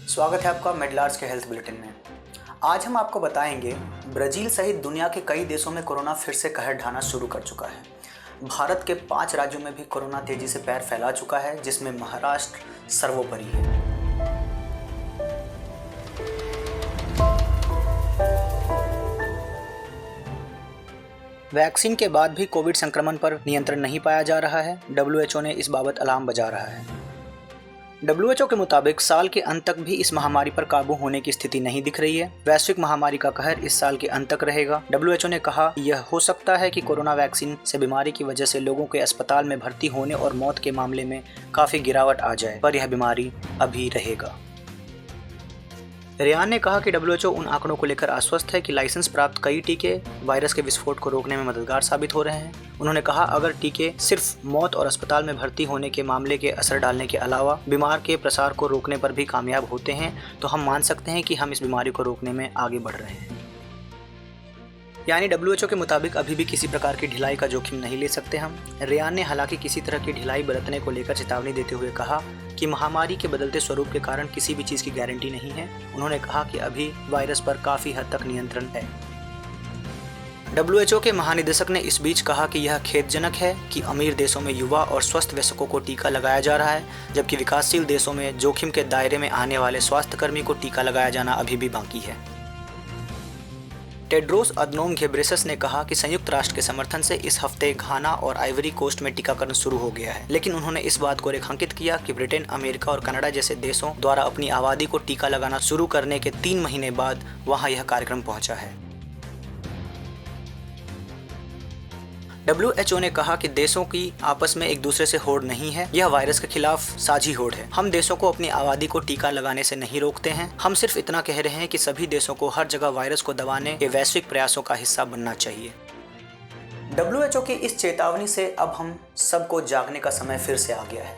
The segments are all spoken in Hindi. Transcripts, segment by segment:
स्वागत है आपका मेडलार्स के हेल्थ बुलेटिन में। आज हम आपको बताएंगे ब्राज़ील सहित दुनिया के कई देशों में कोरोना फिर से कहर ढाना शुरू कर चुका है। भारत के 5 राज्यों में भी कोरोना तेजी से पैर फैला चुका है, जिसमें महाराष्ट्र सर्वोपरि है। वैक्सीन के बाद भी कोविड संक्रमण पर नियंत्रण नहीं पाया जा रहा है। WHO ने इस बाबत अलार्म बजा रहा है। WHO के मुताबिक साल के अंत तक भी इस महामारी पर काबू होने की स्थिति नहीं दिख रही है। वैश्विक महामारी का कहर इस साल के अंत तक रहेगा। WHO ने कहा यह हो सकता है कि कोरोना वैक्सीन से बीमारी की वजह से लोगों के अस्पताल में भर्ती होने और मौत के मामले में काफ़ी गिरावट आ जाए, पर यह बीमारी अभी रहेगा। रेयान ने कहा कि WHO उन आंकड़ों को लेकर आश्वस्त है कि लाइसेंस प्राप्त कई टीके वायरस के विस्फोट को रोकने में मददगार साबित हो रहे हैं। उन्होंने कहा अगर टीके सिर्फ मौत और अस्पताल में भर्ती होने के मामले के असर डालने के अलावा बीमार के प्रसार को रोकने पर भी कामयाब होते हैं तो हम मान सकते हैं कि हम इस बीमारी को रोकने में आगे बढ़ रहे हैं। यानी WHO के मुताबिक अभी भी किसी प्रकार की ढिलाई का जोखिम नहीं ले सकते हम। रेयान ने हालांकि किसी तरह की ढिलाई बरतने को लेकर चेतावनी देते हुए कहा कि महामारी के बदलते स्वरूप के कारण किसी भी चीज़ की गारंटी नहीं है। उन्होंने कहा कि अभी वायरस पर काफ़ी हद तक नियंत्रण है। WHO के महानिदेशक ने इस बीच कहा कि यह खेदजनक है कि अमीर देशों में युवा और स्वस्थ वयस्कों को टीका लगाया जा रहा है, जबकि विकासशील देशों में जोखिम के दायरे में आने वाले स्वास्थ्यकर्मी को टीका लगाया जाना अभी भी बाकी है। टेड्रोस अदनोम घेब्रेसस ने कहा कि संयुक्त राष्ट्र के समर्थन से इस हफ्ते घाना और आइवरी कोस्ट में टीकाकरण शुरू हो गया है, लेकिन उन्होंने इस बात को रेखांकित किया कि ब्रिटेन, अमेरिका और कनाडा जैसे देशों द्वारा अपनी आबादी को टीका लगाना शुरू करने के 3 महीने बाद वहां यह कार्यक्रम पहुंचा है। WHO ने कहा कि देशों की आपस में एक दूसरे से होड़ नहीं है, यह वायरस के खिलाफ साझी होड़ है। हम देशों को अपनी आबादी को टीका लगाने से नहीं रोकते हैं, हम सिर्फ इतना कह रहे हैं कि सभी देशों को हर जगह वायरस को दबाने के वैश्विक प्रयासों का हिस्सा बनना चाहिए। WHO की इस चेतावनी से अब हम सबको जागने का समय फिर से आ गया है।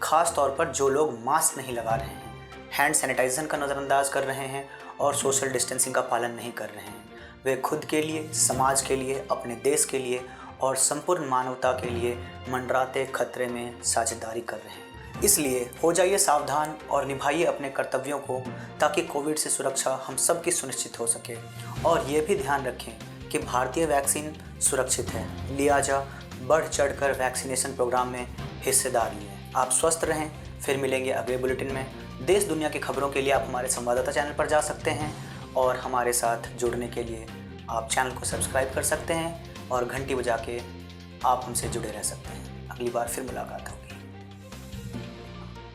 खास तौर पर जो लोग मास्क नहीं लगा रहे हैं, हैंड सैनिटाइजर का नज़रअंदाज कर रहे हैं और सोशल डिस्टेंसिंग का पालन नहीं कर रहे हैं, वे खुद के लिए, समाज के लिए, अपने देश के लिए और संपूर्ण मानवता के लिए मंडराते खतरे में साझेदारी कर रहे हैं। इसलिए हो जाइए सावधान और निभाइए अपने कर्तव्यों को, ताकि कोविड से सुरक्षा हम सब की सुनिश्चित हो सके। और ये भी ध्यान रखें कि भारतीय वैक्सीन सुरक्षित है, लिहाजा बढ़ चढ़कर वैक्सीनेशन प्रोग्राम में हिस्सेदार लें। आप स्वस्थ रहें। फिर मिलेंगे अगले बुलेटिन में। देश दुनिया की खबरों के लिए आप हमारे संवाददाता चैनल पर जा सकते हैं और हमारे साथ जुड़ने के लिए आप चैनल को सब्सक्राइब कर सकते हैं और घंटी बजा के आप हमसे जुड़े रह सकते हैं। अगली बार फिर मुलाकात होगी।